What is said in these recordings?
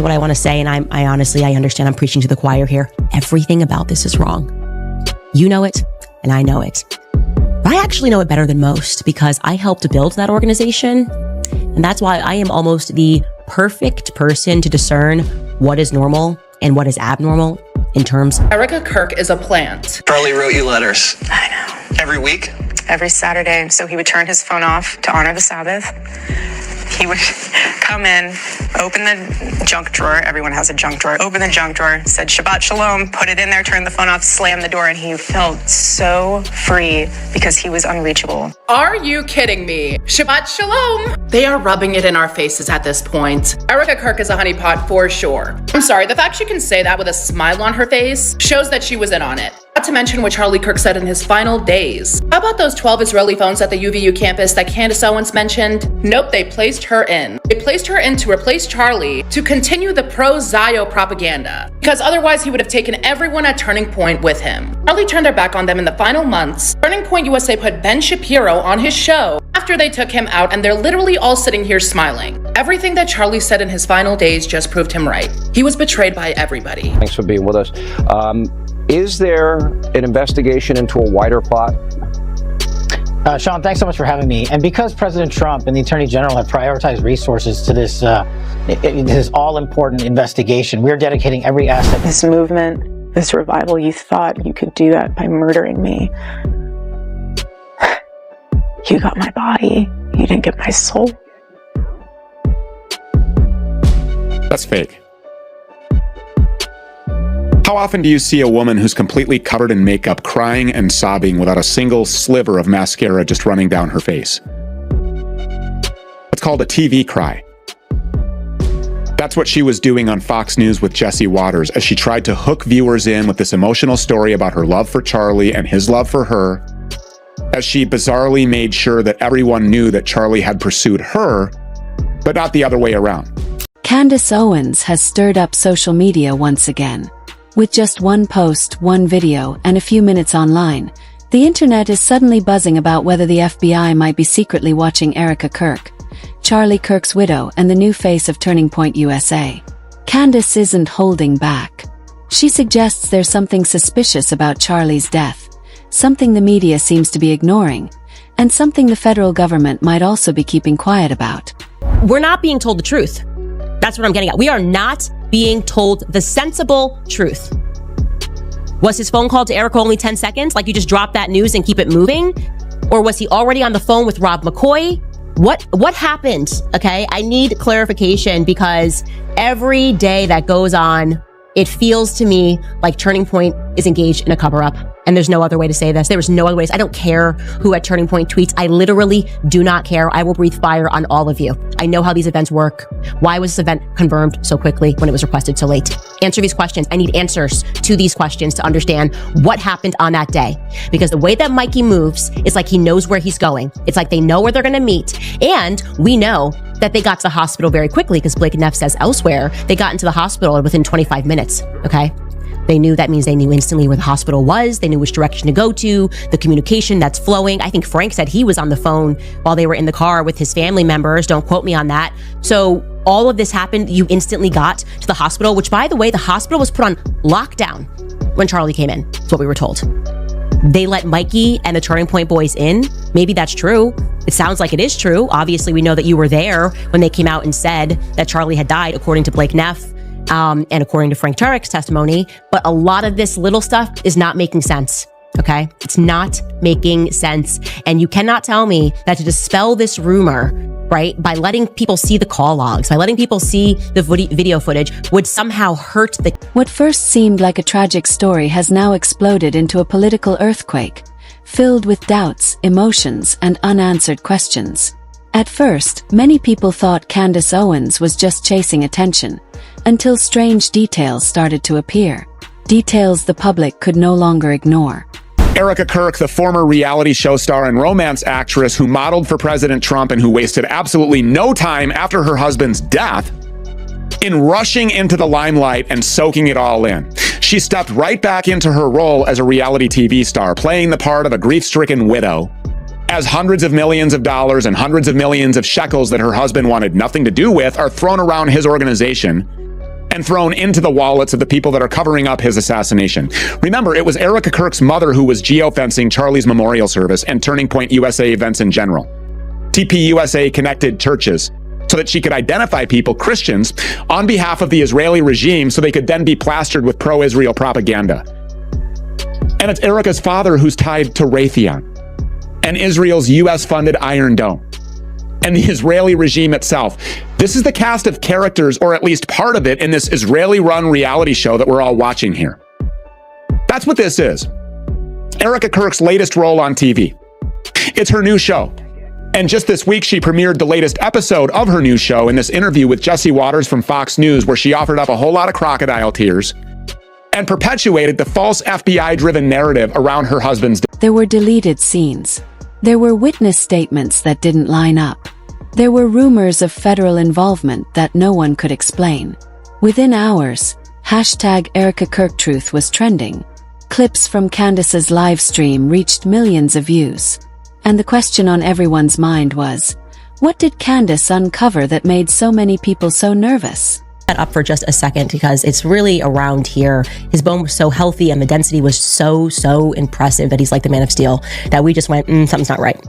What I want to say, and I honestly, I understand I'm preaching to the choir here. Everything about this is wrong. You know it, and I know it. But I actually know it better than most because I helped build that organization. And that's why I am almost the perfect person to discern what is normal and what is abnormal in terms. Erika Kirk is a plant. Charlie wrote you letters. I know. Every week? Every Saturday. So he would turn his phone off to honor the Sabbath. He would come in, open the junk drawer. Everyone has a junk drawer. Open the junk drawer, said Shabbat Shalom, put it in there, turn the phone off, slam the door, and he felt so free because he was unreachable. Are you kidding me? Shabbat Shalom. They are rubbing it in our faces at this point. Erika Kirk is a honeypot for sure. I'm sorry, the fact she can say that with a smile on her face shows that she was in on it. Not to mention what Charlie Kirk said in his final days. How about those 12 Israeli phones at the UVU campus that Candace Owens mentioned? Nope, they placed her in. They placed her in to replace Charlie to continue the pro-Zio propaganda. Because otherwise he would have taken everyone at Turning Point with him. Charlie turned their back on them in the final months. Turning Point USA put Ben Shapiro on his show after they took him out, and they're literally all sitting here smiling. Everything that Charlie said in his final days just proved him right. He was betrayed by everybody. Thanks for being with us. Is there an investigation into a wider plot? Sean, thanks so much for having me. And because President Trump and the Attorney General have prioritized resources to this all-important investigation, we're dedicating every asset. This movement, this revival, you thought you could do that by murdering me. You got my body. You didn't get my soul. That's fake. How often do you see a woman who's completely covered in makeup crying and sobbing without a single sliver of mascara just running down her face? It's called a TV cry. That's what she was doing on Fox News with Jesse Waters as she tried to hook viewers in with this emotional story about her love for Charlie and his love for her, as she bizarrely made sure that everyone knew that Charlie had pursued her, but not the other way around. Candace Owens has stirred up social media once again. With just one post, one video, and a few minutes online, the internet is suddenly buzzing about whether the FBI might be secretly watching Erika Kirk, Charlie Kirk's widow and the new face of Turning Point USA. Candace isn't holding back. She suggests there's something suspicious about Charlie's death, something the media seems to be ignoring, and something the federal government might also be keeping quiet about. We're not being told the truth. That's what I'm getting at. We are not being told the sensible truth. Was his phone call to Erika only 10 seconds? Like you just drop that news and keep it moving? Or was he already on the phone with Rob McCoy? What happened? Okay, I need clarification because every day that goes on, it feels to me like Turning Point is engaged in a cover-up. And there's no other way to say this. There was no other ways. I don't care who at Turning Point tweets. I literally do not care. I will breathe fire on all of you. I know how these events work. Why was this event confirmed so quickly when it was requested so late? Answer these questions. I need answers to these questions to understand what happened on that day. Because the way that Mikey moves is like he knows where he's going. It's like they know where they're going to meet. And we know that they got to the hospital very quickly because Blake Neff says elsewhere they got into the hospital within 25 minutes. Okay. They knew, that means they knew instantly where the hospital was. They knew which direction to go to, the communication that's flowing. I think Frank said he was on the phone while they were in the car with his family members. Don't quote me on that. So all of this happened. You instantly got to the hospital, which by the way, the hospital was put on lockdown when Charlie came in. That's what we were told. They let Mikey and the Turning Point boys in. Maybe that's true. It sounds like it is true. Obviously, we know that you were there when they came out and said that Charlie had died, according to Blake Neff. And according to Frank Turek's testimony, but a lot of this little stuff is not making sense, okay? It's not making sense. And you cannot tell me that to dispel this rumor, right, by letting people see the call logs, by letting people see the video footage, would somehow hurt the... What first seemed like a tragic story has now exploded into a political earthquake, filled with doubts, emotions, and unanswered questions. At first, many people thought Candace Owens was just chasing attention, until strange details started to appear. Details the public could no longer ignore. Erika Kirk, the former reality show star and romance actress who modeled for President Trump and who wasted absolutely no time after her husband's death in rushing into the limelight and soaking it all in. She stepped right back into her role as a reality TV star, playing the part of a grief-stricken widow, as hundreds of millions of dollars and hundreds of millions of shekels that her husband wanted nothing to do with are thrown around his organization and thrown into the wallets of the people that are covering up his assassination. Remember, it was Erika Kirk's mother who was geofencing Charlie's memorial service and Turning Point USA events in general. TPUSA connected churches so that she could identify people, Christians, on behalf of the Israeli regime so they could then be plastered with pro-Israel propaganda. And it's Erika's father who's tied to Raytheon and Israel's US-funded Iron Dome and the Israeli regime itself. This is the cast of characters, or at least part of it, in this Israeli-run reality show that we're all watching here. That's what this is. Erika Kirk's latest role on TV. It's her new show. And just this week, she premiered the latest episode of her new show in this interview with Jesse Waters from Fox News, where she offered up a whole lot of crocodile tears and perpetuated the false FBI-driven narrative around her husband's death. There were deleted scenes. There were witness statements that didn't line up. There were rumors of federal involvement that no one could explain. Within hours, #ErikaKirkTruth was trending. Clips from Candace's live stream reached millions of views. And the question on everyone's mind was, what did Candace uncover that made so many people so nervous? That up for just a second, because it's really around here. His bone was so healthy and the density was so impressive that he's like the Man of Steel, that we just went, something's not right.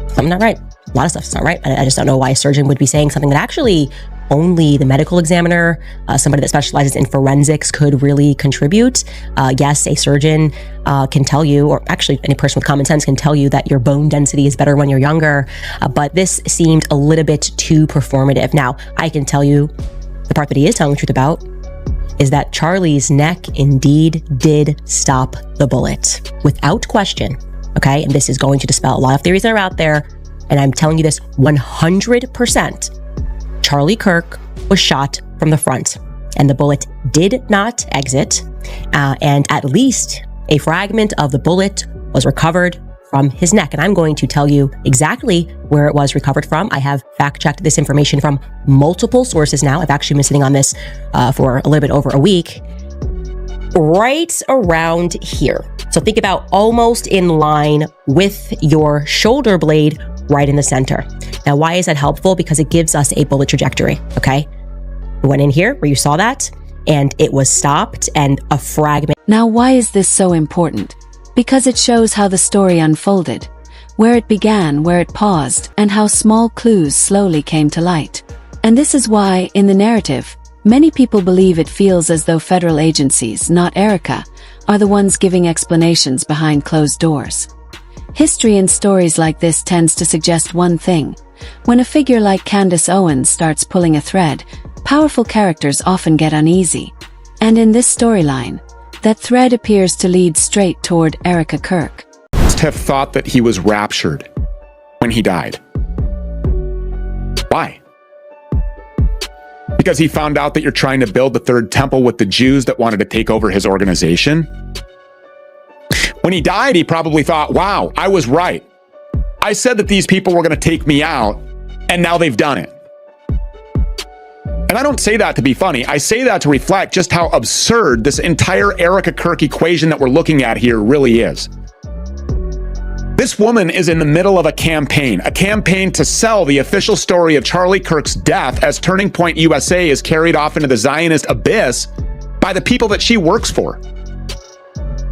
Something's not right. A lot of stuff's not right. I just don't know why a surgeon would be saying something that actually only the medical examiner, somebody that specializes in forensics, could really contribute. Yes, a surgeon can tell you, or actually any person with common sense can tell you, that your bone density is better when you're younger. But this seemed a little bit too performative. Now, I can tell you the part that he is telling the truth about is that Charlie's neck indeed did stop the bullet, without question. Okay, and this is going to dispel a lot of theories that are out there. And I'm telling you this 100%. Charlie Kirk was shot from the front, and the bullet did not exit, and at least a fragment of the bullet was recovered from his neck. And I'm going to tell you exactly where it was recovered from. I have fact-checked this information from multiple sources now. I've actually been sitting on this for a little bit over a week. Right around here. So think about almost in line with your shoulder blade, right in the center. Now, why is that helpful? Because it gives us a bullet trajectory, okay? We went in here where you saw that, and it was stopped, and a fragment. Now, why is this so important? Because it shows how the story unfolded, where it began, where it paused, and how small clues slowly came to light. And this is why, in the narrative, many people believe it feels as though federal agencies, not Erika, are the ones giving explanations behind closed doors. History in stories like this tends to suggest one thing. When a figure like Candace Owens starts pulling a thread, powerful characters often get uneasy. And in this storyline, that thread appears to lead straight toward Erika Kirk. Have thought that he was raptured when he died. Why? Because he found out that you're trying to build the third temple with the Jews that wanted to take over his organization? When he died, he probably thought, wow, I was right. I said that these people were going to take me out, and now they've done it. And I don't say that to be funny. I say that to reflect just how absurd this entire Erika Kirk equation that we're looking at here really is. This woman is in the middle of a campaign to sell the official story of Charlie Kirk's death as Turning Point USA is carried off into the Zionist abyss by the people that she works for.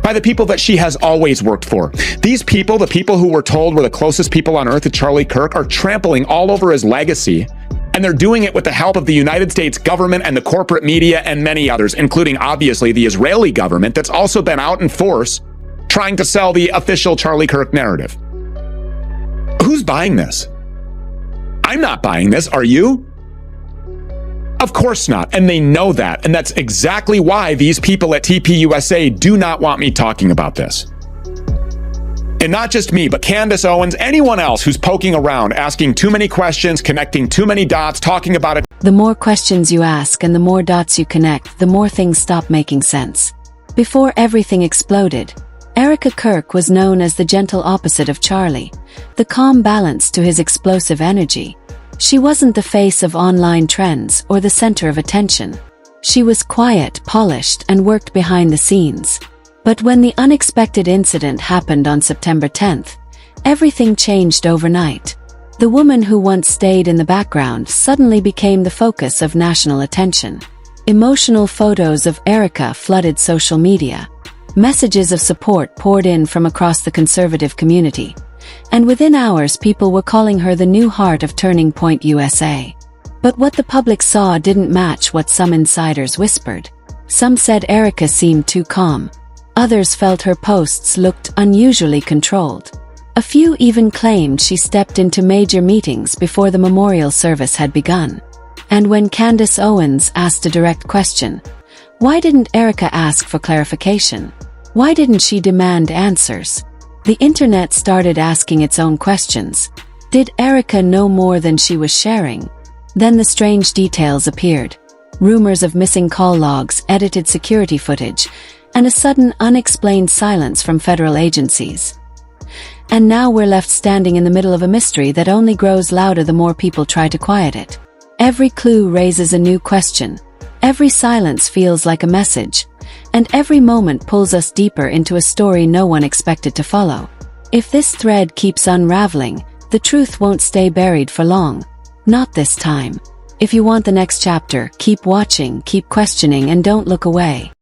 By the people that she has always worked for. These people, the people who were told were the closest people on earth to Charlie Kirk, are trampling all over his legacy, and they're doing it with the help of the United States government and the corporate media and many others, including obviously the Israeli government that's also been out in force trying to sell the official Charlie Kirk narrative. Who's buying this? I'm not buying this. Are you? Of course not, and they know that, and that's exactly why these people at TPUSA do not want me talking about this. And not just me, but Candace Owens, anyone else who's poking around, asking too many questions, connecting too many dots, talking about it. The more questions you ask and the more dots you connect, the more things stop making sense. Before everything exploded, Erika Kirk was known as the gentle opposite of Charlie, the calm balance to his explosive energy. She wasn't the face of online trends or the center of attention. She was quiet, polished, and worked behind the scenes. But when the unexpected incident happened on September 10th, everything changed overnight. The woman who once stayed in the background suddenly became the focus of national attention. Emotional photos of Erika flooded social media. Messages of support poured in from across the conservative community. And within hours, people were calling her the new heart of Turning Point USA. But what the public saw didn't match what some insiders whispered. Some said Erika seemed too calm. Others felt her posts looked unusually controlled. A few even claimed she stepped into major meetings before the memorial service had begun. And when Candace Owens asked a direct question, why didn't Erika ask for clarification? Why didn't she demand answers? The internet started asking its own questions. Did Erika know more than she was sharing? Then the strange details appeared. Rumors of missing call logs, edited security footage, and a sudden unexplained silence from federal agencies. And now we're left standing in the middle of a mystery that only grows louder the more people try to quiet it. Every clue raises a new question. Every silence feels like a message. And every moment pulls us deeper into a story no one expected to follow. If this thread keeps unraveling, the truth won't stay buried for long. Not this time. If you want the next chapter, keep watching, keep questioning, and don't look away.